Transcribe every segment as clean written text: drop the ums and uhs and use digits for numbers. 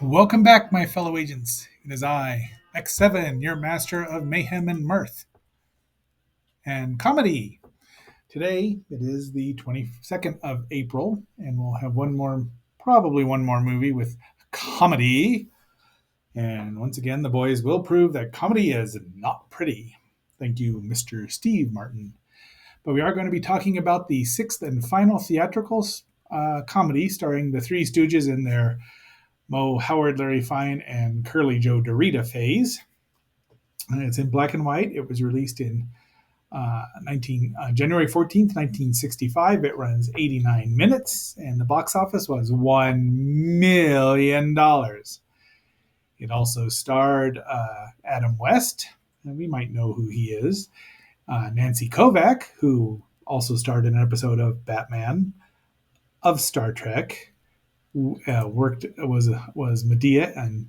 Welcome back, my fellow agents. It is I, X7, your master of mayhem and mirth and comedy. Today, it is the 22nd of April, and we'll have probably one more movie with comedy. And once again, the boys will prove that comedy is not pretty. Thank you, Mr. Steve Martin. But we are going to be talking about the sixth and final theatrical comedy starring the Three Stooges in their Mo Howard, Larry Fine, and Curly Joe Dorita phase. And it's in black and white. It was released in January 14th, 1965. It runs 89 minutes, and the box office was $1 million. It also starred Adam West, and we might know who he is. Nancy Kovac, who also starred in an episode of Batman, of Star Trek, was Medea and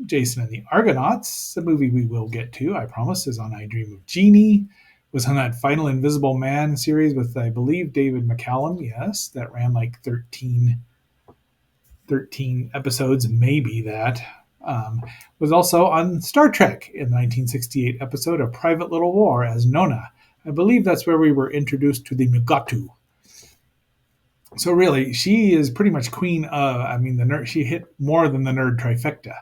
Jason and the Argonauts, a movie we will get to, I promise, is on I Dream of Jeannie. Was on that Final Invisible Man series with, I believe, David McCallum, yes, that ran like 13 episodes, maybe that. Was also on Star Trek in the 1968 episode of Private Little War as Nona. I believe that's where we were introduced to the Mugatu. So really, she is pretty much queen of, the nerd. She hit more than the nerd trifecta.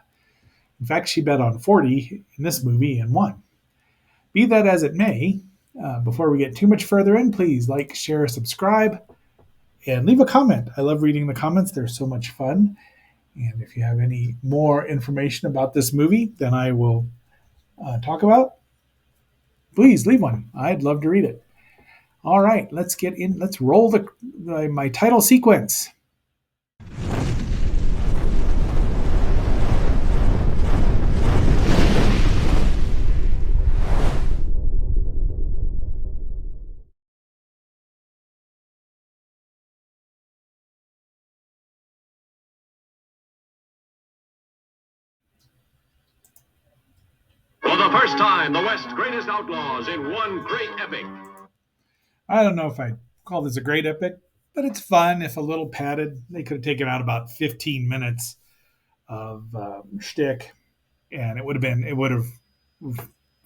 In fact, she bet on 40 in this movie and won. Be that as it may, before we get too much further in, please like, share, subscribe, and leave a comment. I love reading the comments. They're so much fun. And if you have any more information about this movie than I will talk about, please leave one. I'd love to read it. All right, let's get in. Let's roll my title sequence. For the first time, the West's greatest outlaws in one great epic. I don't know if I'd call this a great epic, but it's fun. If a little padded, they could have taken out about 15 minutes of shtick, and it would have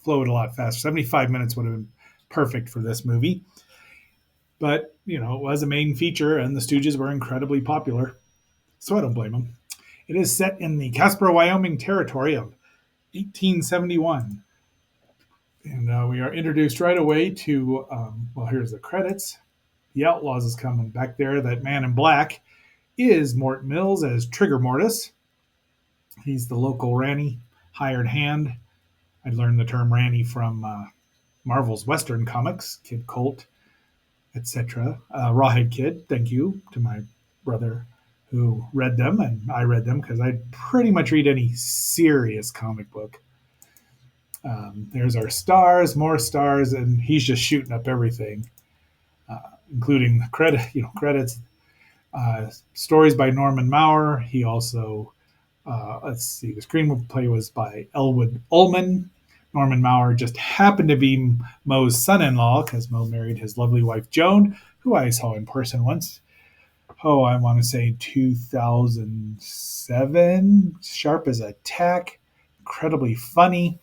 flowed a lot faster. 75 minutes would have been perfect for this movie. But, it was a main feature, and the Stooges were incredibly popular, so I don't blame them. It is set in the Casper, Wyoming territory of 1871. And we are introduced right away to, here's the credits. The Outlaws is coming back there. That man in black is Mort Mills as Trigger Mortis. He's the local Ranny, hired hand. I learned the term Ranny from Marvel's Western comics, Kid Colt, etc. Rawhead Kid, thank you to my brother who read them, and I read them because I pretty much read any serious comic book. There's our stars, more stars, and he's just shooting up everything, including credits. Stories by Norman Maurer. He also, the screenplay was by Elwood Ullman. Norman Maurer just happened to be Moe's son-in-law because Moe married his lovely wife Joan, who I saw in person once. I want to say 2007. Sharp as a tack, incredibly funny.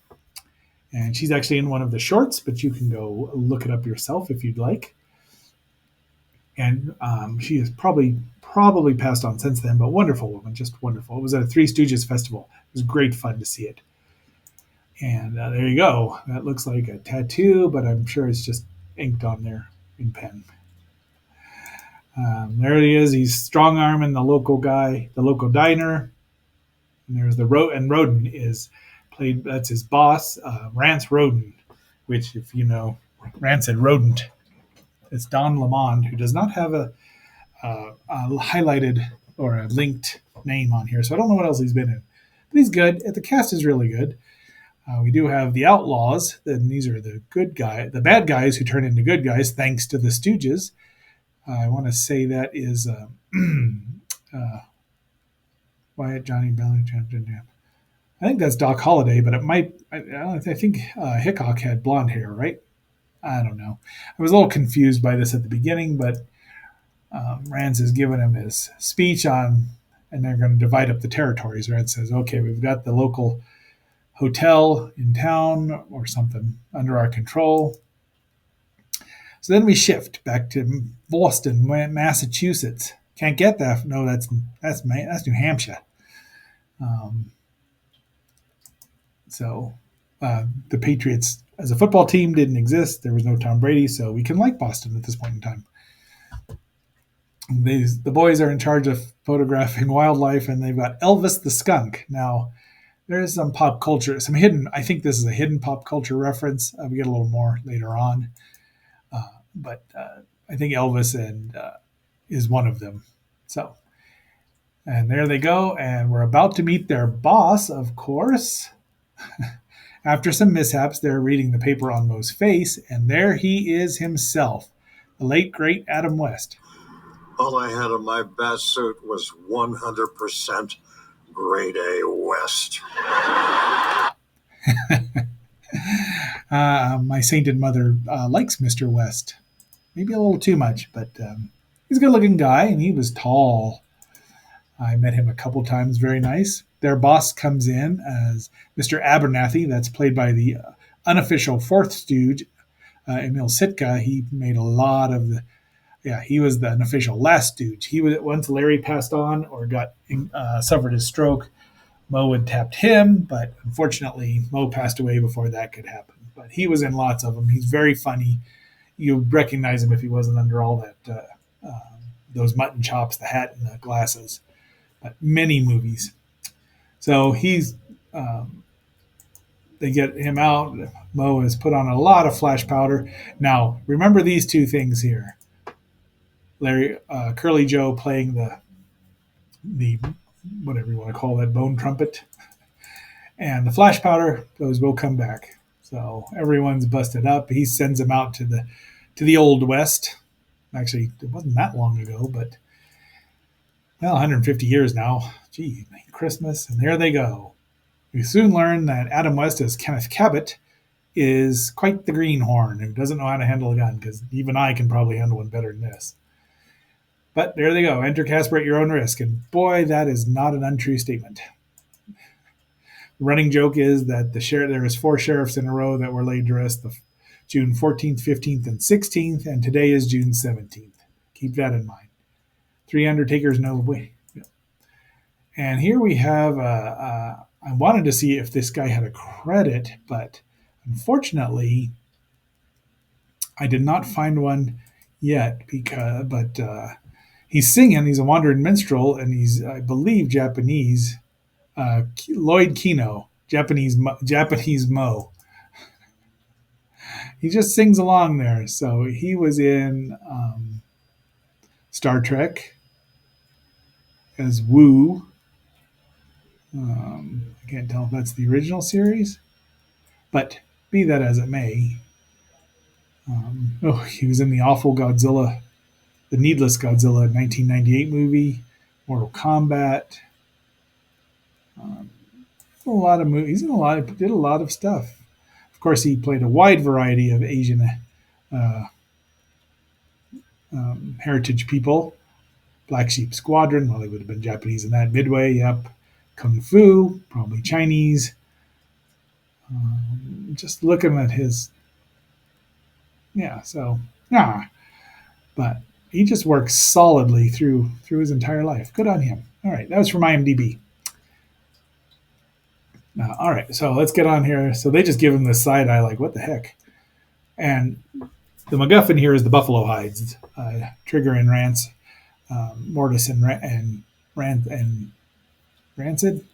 And she's actually in one of the shorts, but you can go look it up yourself if you'd like. And she is probably passed on since then, but wonderful woman, just wonderful. It was at a Three Stooges festival. It was great fun to see it. And there you go. That looks like a tattoo, but I'm sure it's just inked on there in pen. There he is. He's strong arming the local guy, the local diner. And there's and Roden is played. That's his boss, Rance Roden, which, if you know, Rance and Rodent. It's Don Lamond, who does not have a highlighted or a linked name on here, so I don't know what else he's been in. But he's good. The cast is really good. We do have the Outlaws, and these are the bad guys who turn into good guys thanks to the Stooges. I want to say that is Wyatt, Johnny, Belly, Jam. I think that's Doc Holliday, but it might. I think Hickok had blonde hair, right? I don't know. I was a little confused by this at the beginning, but Rance has given him his speech on and they're going to divide up the territories. Right? It says, okay, we've got the local hotel in town or something under our control. So then we shift back to Boston, Massachusetts. Can't get that. No, that's New Hampshire. Um, so the Patriots as a football team didn't exist. There was no Tom Brady, so we can like Boston at this point in time. The boys are in charge of photographing wildlife, and they've got Elvis the skunk. Now, there's some pop culture, some hidden. I think this is a hidden pop culture reference. We get a little more later on, but I think Elvis and is one of them. So, and there they go, and we're about to meet their boss, of course. After some mishaps, they're reading the paper on Moe's face, and there he is himself, the late great Adam West. All I had on my best suit was 100% grade A West. My sainted mother likes Mr. West. Maybe a little too much, but he's a good looking guy, and he was tall. I met him a couple times. Very nice. Their boss comes in as Mr. Abernathy. That's played by the unofficial fourth Stooge, Emil Sitka. He made a lot of the. Yeah, he was the unofficial last Stooge. He was once Larry passed on or got suffered a stroke. Moe had tapped him, but unfortunately, Moe passed away before that could happen. But he was in lots of them. He's very funny. You recognize him if he wasn't under all that those mutton chops, the hat, and the glasses. But many movies. So they get him out. Moe has put on a lot of flash powder. Now, remember these two things here. Curly Joe playing the whatever you want to call that bone trumpet, and the flash powder. Those will come back. So everyone's busted up. He sends them out to the old west. Actually, it wasn't that long ago, but well, 150 years now. Gee, Christmas, and there they go. We soon learn that Adam West as Kenneth Cabot is quite the greenhorn who doesn't know how to handle a gun, because even I can probably handle one better than this. But there they go. Enter Casper at your own risk. And boy, that is not an untrue statement. The running joke is that there was 4 sheriffs in a row that were laid to rest June 14th, 15th, and 16th, and today is June 17th. Keep that in mind. 3 Undertakers, no way. And here we have, I wanted to see if this guy had a credit, but unfortunately, I did not find one yet. But he's singing. He's a wandering minstrel, and he's, I believe, Japanese. Lloyd Kino, Japanese Mo. He just sings along there. So he was in Star Trek as Wu. I can't tell if that's the original series, but be that as it may. He was in the awful Godzilla, the Needless Godzilla 1998 movie, Mortal Kombat. A lot of movies. Did a lot of stuff. Of course, he played a wide variety of Asian uh, heritage people. Black Sheep Squadron, well, he would have been Japanese in that. Midway, yep. Kung Fu, probably Chinese. Just looking at his, yeah. So, yeah, but he just works solidly through his entire life. Good on him. All right, that was from IMDb. All right, so let's get on here. So they just give him this side eye, like, what the heck? And the MacGuffin here is the buffalo hides. Trigger and Rance, Mortis and Rancid,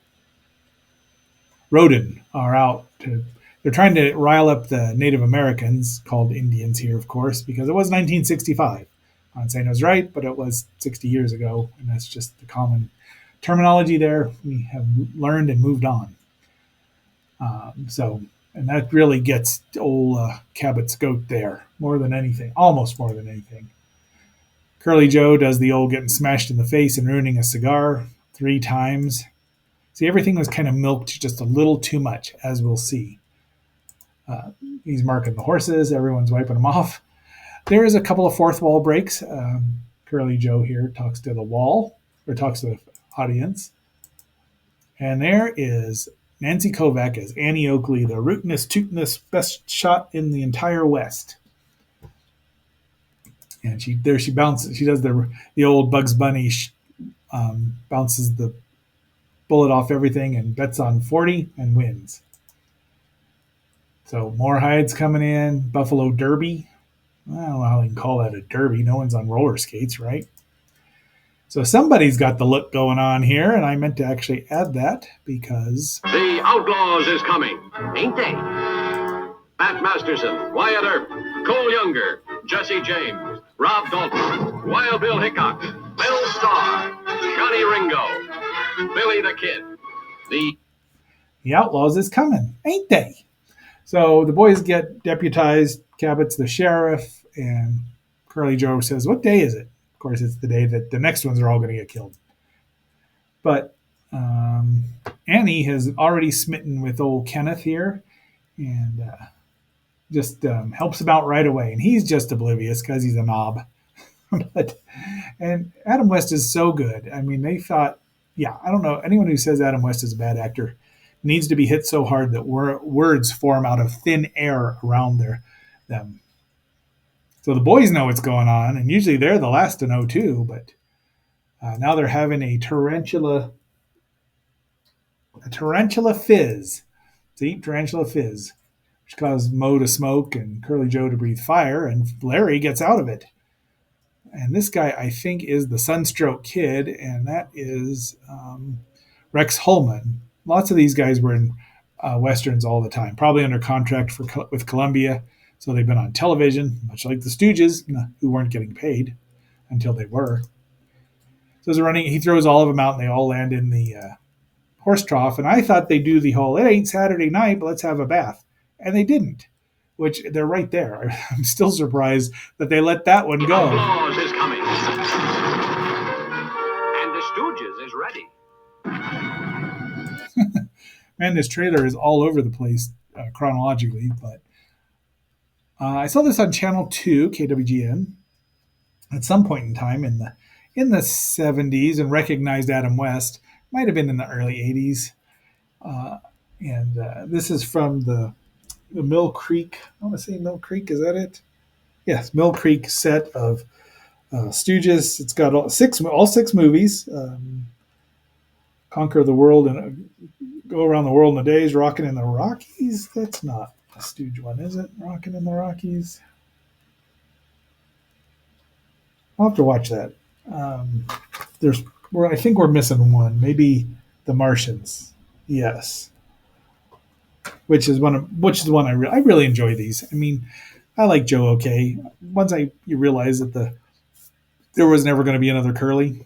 Roden are out to. They're trying to rile up the Native Americans, called Indians here, of course, because it was 1965. I'm saying I was right, but it was 60 years ago, and that's just the common terminology there. We have learned and moved on. And that really gets old Cabot's goat there more than anything, almost more than anything. Curly Joe does the old getting smashed in the face and ruining a cigar 3 times. See, everything was kind of milked just a little too much, as we'll see. He's marking the horses. Everyone's wiping them off. There is a couple of fourth wall breaks. Curly Joe here talks to the wall, or talks to audience. And there is Nancy Kovac as Annie Oakley, the rootinest, tootinest, best shot in the entire West. And she bounces. She does the old Bugs Bunny, bounces the bullet off everything and bets on 40 and wins. So more hides coming in. Buffalo Derby. I don't know how you can call that a derby. No one's on roller skates, right? So somebody's got the look going on here, and I meant to actually add that because The Outlaws is coming, ain't they? Pat Masterson, Wyatt Earp, Cole Younger, Jesse James, Rob Dalton, Wild Bill Hickok, Bill Starr, Johnny Ringo, Billy the Kid. the Outlaws is coming, ain't they? So the boys get deputized. Cabot's the sheriff, and Curly Joe says, "What day is it?" Of course, it's the day that the next ones are all going to get killed. But Annie has already smitten with old Kenneth here, and just helps him out right away. And he's just oblivious because he's a knob. but and Adam West is so good. I mean, they thought, yeah, I don't know anyone who says Adam West is a bad actor needs to be hit so hard that words form out of thin air around them. So the boys know what's going on, and usually they're the last to know too. But now they're having a tarantula fizz. To eat tarantula fizz, which caused Mo to smoke and Curly Joe to breathe fire, and Larry gets out of it. And this guy, I think, is the Sunstroke Kid, and that is Rex Holman. Lots of these guys were in westerns all the time, probably under contract with Columbia, so they've been on television, much like the Stooges, who weren't getting paid until they were. So he throws all of them out, and they all land in the horse trough. And I thought they'd do the whole, it ain't Saturday night, but let's have a bath. And they didn't, which they're right there. I'm still surprised that they let that one go. Outlaws is coming. And the Stooges is ready. Man, this trailer is all over the place chronologically, but I saw this on Channel 2, KWGN, at some point in time in the 70s and recognized Adam West. Might have been in the early 80s. And this is from the Mill Creek. I want to say Mill Creek. Is that it? Yes, Mill Creek set of Stooges. It's got all six movies. Conquer the World and Go Around the World in a Days. Rockin' in the Rockies. That's not a Stooge one, is it? Rockin' in the Rockies. I'll have to watch that. I think we're missing one. Maybe The Martians. Yes, which is one I really enjoy these. I mean, I like Joe okay. Once you realize that there was never going to be another Curly.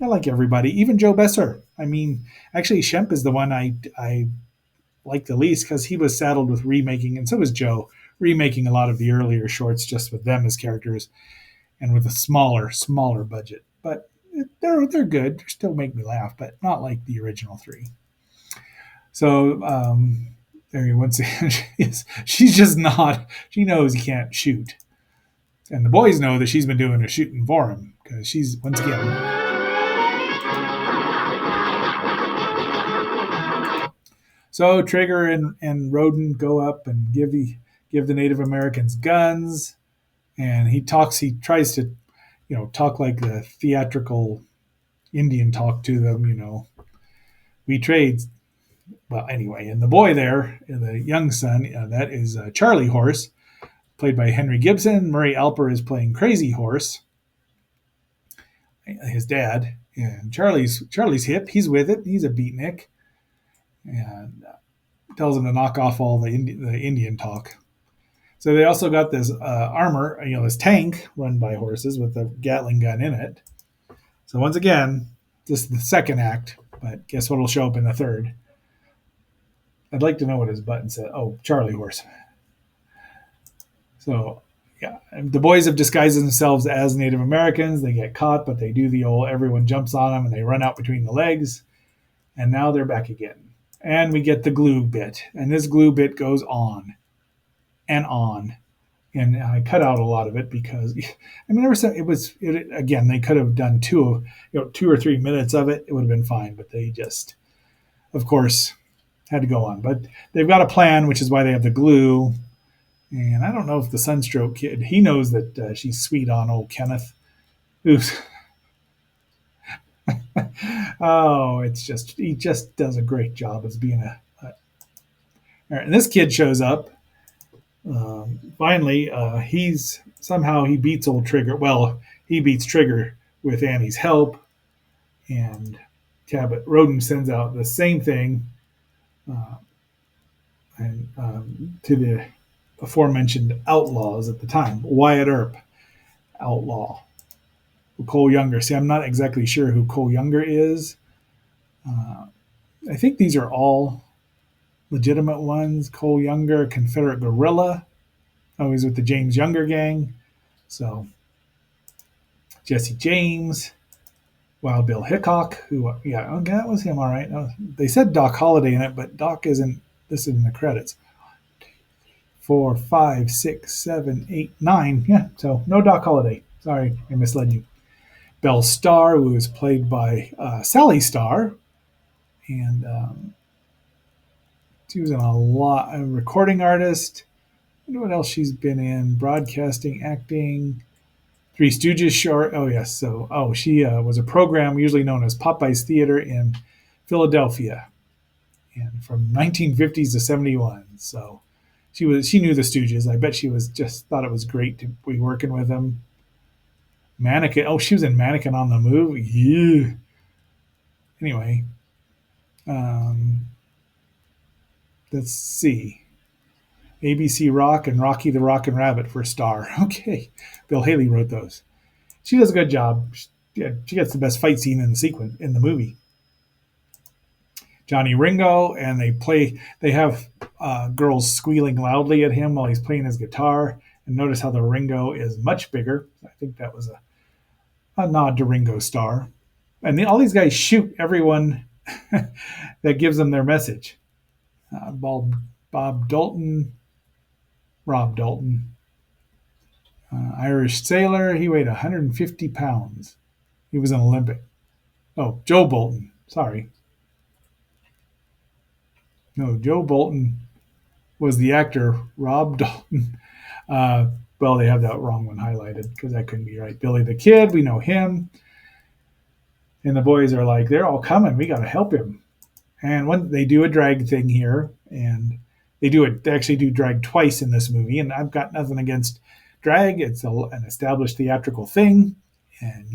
I like everybody, even Joe Besser. I mean, actually, Shemp is the one I like the least because he was saddled with remaking, and so was Joe, remaking a lot of the earlier shorts just with them as characters and with a smaller budget. But they're good. They still make me laugh, but not like the original three. So there once again, she's just not. She knows he can't shoot, and the boys know that she's been doing the shooting for him because she's once again. So Trigger and Roden go up and give the Native Americans guns, and he tries to, talk like the theatrical Indian talk to them. We trade. Well, anyway, and the boy there, the young son, that is Charlie Horse, played by Henry Gibson. Murray Alper is playing Crazy Horse, his dad, and Charlie's hip. He's with it. He's a beatnik, and tells him to knock off all the Indian talk. So they also got this armor, this tank run by horses with a Gatling gun in it. So once again, this is the second act, but guess what will show up in the third? I'd like to know what his button said. Oh, Charlie Horse. So, yeah, the boys have disguised themselves as Native Americans. They get caught, but they do the old everyone jumps on them and they run out between the legs. And now they're back again. And we get the glue bit. And this glue bit goes on and on and I cut out a lot of it because I mean there was some, it was it, again they could have done 2 or 3 minutes of it, it would have been fine, but they just of course had to go on. But they've got a plan, which is why they have the glue. And I don't know if the Sunstroke kid, he knows that she's sweet on old Kenneth. Who's oh, it's just he just does a great job as being a and this kid shows up. Finally, he's somehow he beats old Trigger. Well, he beats Trigger with Annie's help, and Cabot Roden sends out the same thing uh, and to the aforementioned outlaws at the time. Wyatt Earp, outlaw. Cole Younger. See, I'm not exactly sure who Cole Younger is. Uh, I think these are all legitimate ones. Cole Younger, Confederate guerrilla. Oh, he's with the James Younger gang. So Jesse James, Wild Bill Hickok, who yeah, okay, that was him. All right. They said Doc Holliday in it, but Doc isn't listed in the credits. 4, 5, 6, 7, 8, 9. Yeah, so no Doc Holliday. Sorry, I misled you. Belle Starr, who was played by Sally Starr, and she was in a lot. A recording artist. I wonder what else she's been in: broadcasting, acting. Three Stooges short. Oh yes, so she was a program usually known as Popeye's Theater in Philadelphia, and from 1950s to 71. So she knew the Stooges. I bet she was just thought it was great to be working with them. Mannequin. Oh, she was in Mannequin on the Move. Yeah. Anyway, um, let's see. ABC Rock and Rocky the Rockin' Rabbit for Star. Okay, Bill Haley wrote those. She does a good job. She gets the best fight scene in the sequence in the movie. Johnny Ringo, and they play. They have girls squealing loudly at him while he's playing his guitar. And notice how the Ringo is much bigger. I think that was a nod to Ringo Starr. And all these guys shoot everyone that gives them their message. Bob Dalton, Rob Dalton, Irish sailor. He weighed 150 pounds. He was an Olympic. Oh, Joe Bolton. Sorry. No, Joe Bolton was the actor. Rob Dalton. Well, they have that wrong one highlighted because that couldn't be right. Billy the Kid, we know him. And the boys are like, they're all coming. We got to help him. And when they do a drag thing here, and they actually do drag twice in this movie. And I've got nothing against drag. It's an established theatrical thing. And,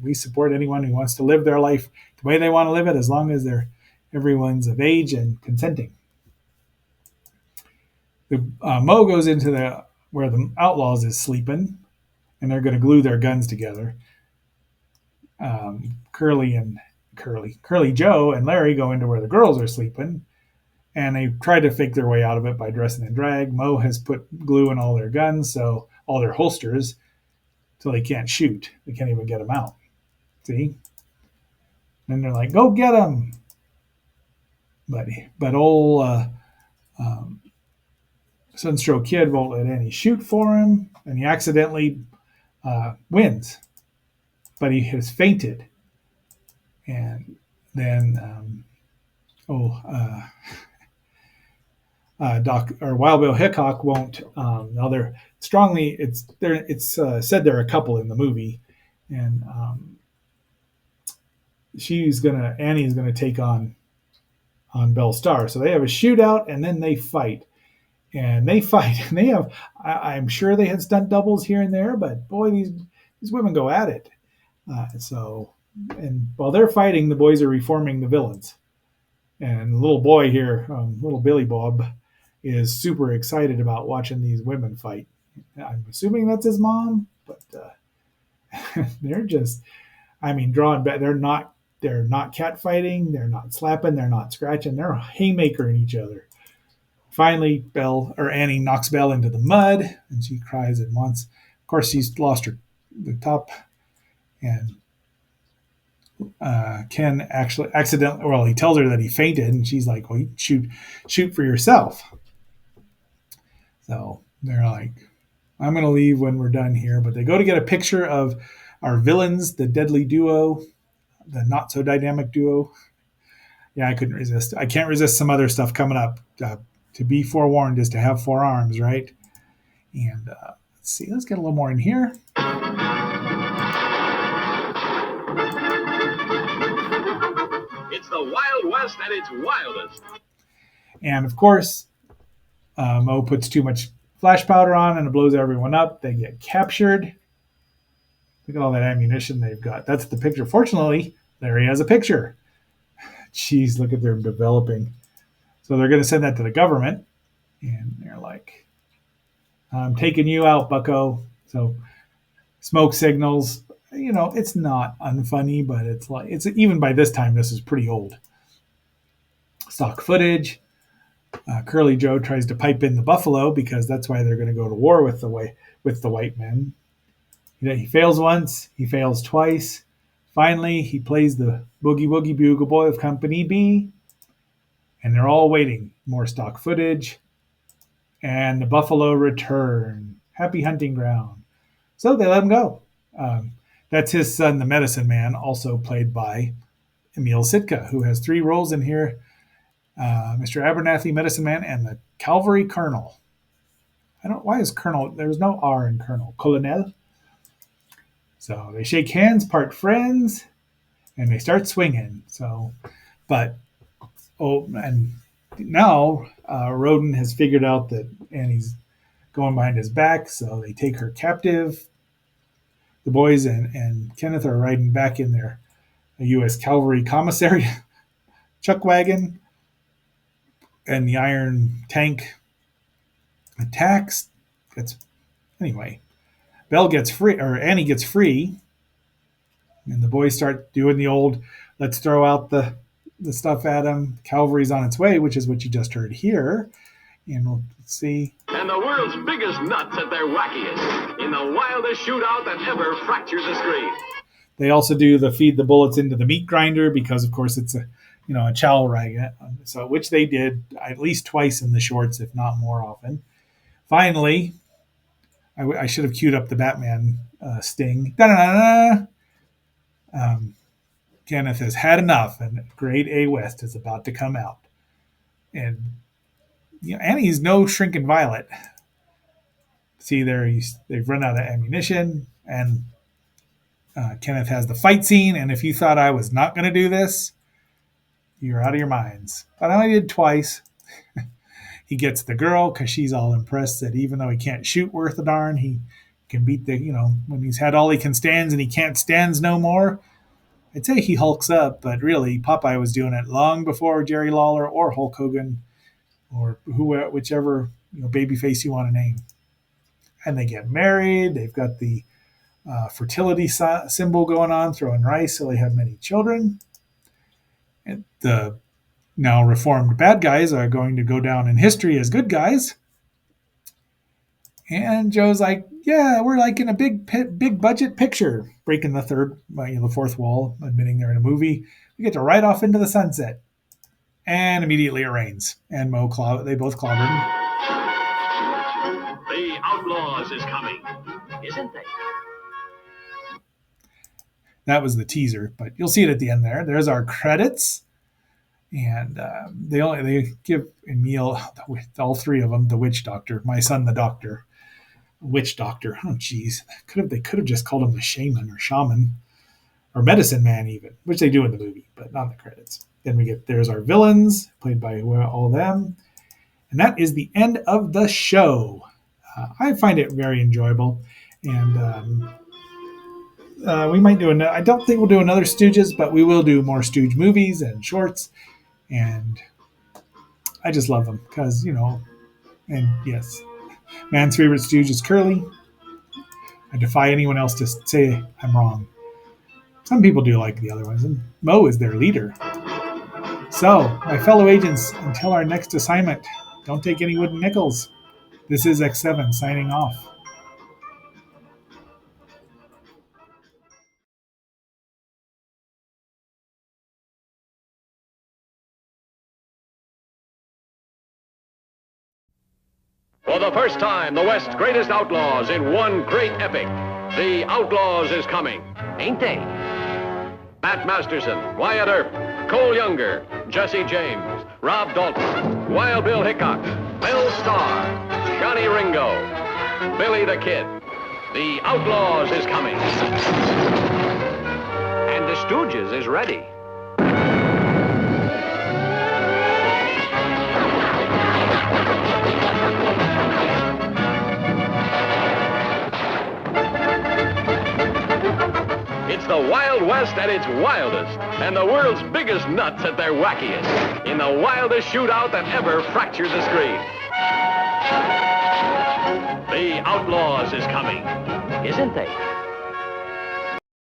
we support anyone who wants to live their life the way they want to live it, as long as everyone's of age and consenting. Mo goes into where the Outlaws is sleeping, and they're going to glue their guns together. Curly Joe and Larry go into where the girls are sleeping, and they try to fake their way out of it by dressing in drag. Mo has put glue in all their guns, so all their holsters, so they can't shoot. They can't even get them out. See? And they're like, "Go get them!" But old Sunstroke Kid won't let Annie shoot for him, and he accidentally wins, but he has fainted. And then, oh, Doc or Wild Bill Hickok won't. Now they're strongly. It's said there are a couple in the movie, and Annie's gonna take on Belle Starr. So they have a shootout, and then they fight. And they fight, and they have. I'm sure they had stunt doubles here and there, but boy, these women go at it. And while they're fighting, the boys are reforming the villains. And the little boy here, little Billy Bob, is super excited about watching these women fight. I'm assuming that's his mom, but they're just, I mean, drawing back. They're not cat fighting. They're not slapping. They're not scratching. They're haymakering each other. Finally, Annie knocks Belle into the mud, and she cries and wants. Of course, she's lost the top, and Ken actually accidentally. Well, he tells her that he fainted, and she's like, "Well, you shoot for yourself." So They're like, I'm going to leave when we're done here. But they go to get a picture of our villains, the deadly duo, the not so dynamic duo. Yeah, I couldn't resist. I can't resist some other stuff coming up. To be forewarned is to have forearms, right? And let's see, let's get a little more in here. It's the Wild West at its wildest. And of course, Mo puts too much flash powder on and it blows everyone up. They get captured. Look at all that ammunition they've got. That's the picture. Fortunately, Larry has a picture. Jeez, look at them developing. So they're going to send that to the government. And they're like, I'm taking you out, bucko. So smoke signals. You know, it's not unfunny, but it's like, it's even by this time, this is pretty old. Stock footage. Curly Joe tries to pipe in the buffalo because that's why they're going to go to war with the white men. He fails once, he fails twice. Finally, he plays the Boogie Woogie Bugle Boy of Company B, and they're all waiting. More stock footage, and the buffalo return. Happy hunting ground. So they let him go. Um, that's his son, the Medicine Man, also played by Emil Sitka, who has three roles in here: Mr. Abernathy, Medicine Man, and the Cavalry Colonel. I don't. Why is Colonel? There's no R in Colonel. Colonel. So they shake hands, part friends, and they start swinging. So, but and now Roden has figured out that Annie's going behind his back, so they take her captive. The boys and Kenneth are riding back in their U.S. Cavalry commissary chuck wagon, and the Iron Tank attacks. Gets anyway. Belle gets free, or Annie gets free, and the boys start doing the old let's throw out the stuff at him. Cavalry's on its way, which is what you just heard here. And let's see. And the world's biggest nuts at their wackiest in the wildest shootout that ever fractured the screen. They also do the feed the bullets into the meat grinder because, of course, it's a chow rag. So which they did at least twice in the shorts, if not more often. Finally, I should have queued up the Batman sting. Da-da-da-da. Kenneth has had enough, and Grade A West is about to come out. And Annie's no shrinking violet. See there, they've run out of ammunition, and Kenneth has the fight scene. And if you thought I was not going to do this, you're out of your minds. But I only did twice. He gets the girl because she's all impressed that even though he can't shoot worth a darn, he can beat when he's had all he can stands and he can't stands no more. I'd say he hulks up, but really Popeye was doing it long before Jerry Lawler or Hulk Hogan or whichever babyface you want to name. And they get married. They've got the fertility symbol going on, throwing rice so they have many children. And the now reformed bad guys are going to go down in history as good guys. And Joe's like, yeah, we're like in a big budget picture, breaking the fourth wall, admitting they're in a movie. We get to ride off into the sunset. And immediately it rains. And they both clobber him. The Outlaws is coming, isn't they? That was the teaser, but you'll see it at the end there. There's our credits. And they give Emil, all three of them, the witch doctor, my son the doctor, witch doctor. Oh, geez, they could have just called him the shaman, or medicine man even, which they do in the movie, but not in the credits. Then there's our villains played by all of them, and that is the end of the show. I find it very enjoyable, and we might do I don't think we'll do another Stooges, but we will do more Stooge movies and shorts. And I just love them because, and yes, man's favorite Stooge is Curly. I defy anyone else to say I'm wrong. Some people do like the other ones, and Mo is their leader. So, my fellow agents, until our next assignment, don't take any wooden nickels. This is X7 signing off. For the first time, the West's greatest outlaws in one great epic. The Outlaws is coming, ain't they? Pat Masterson, Wyatt Earp, Cole Younger, Jesse James, Rob Dalton, Wild Bill Hickok, Bill Starr, Johnny Ringo, Billy the Kid. The Outlaws is coming. And the Stooges is ready. It's the Wild West at its wildest, and the world's biggest nuts at their wackiest, in the wildest shootout that ever fractured the screen. The Outlaws is coming, isn't they?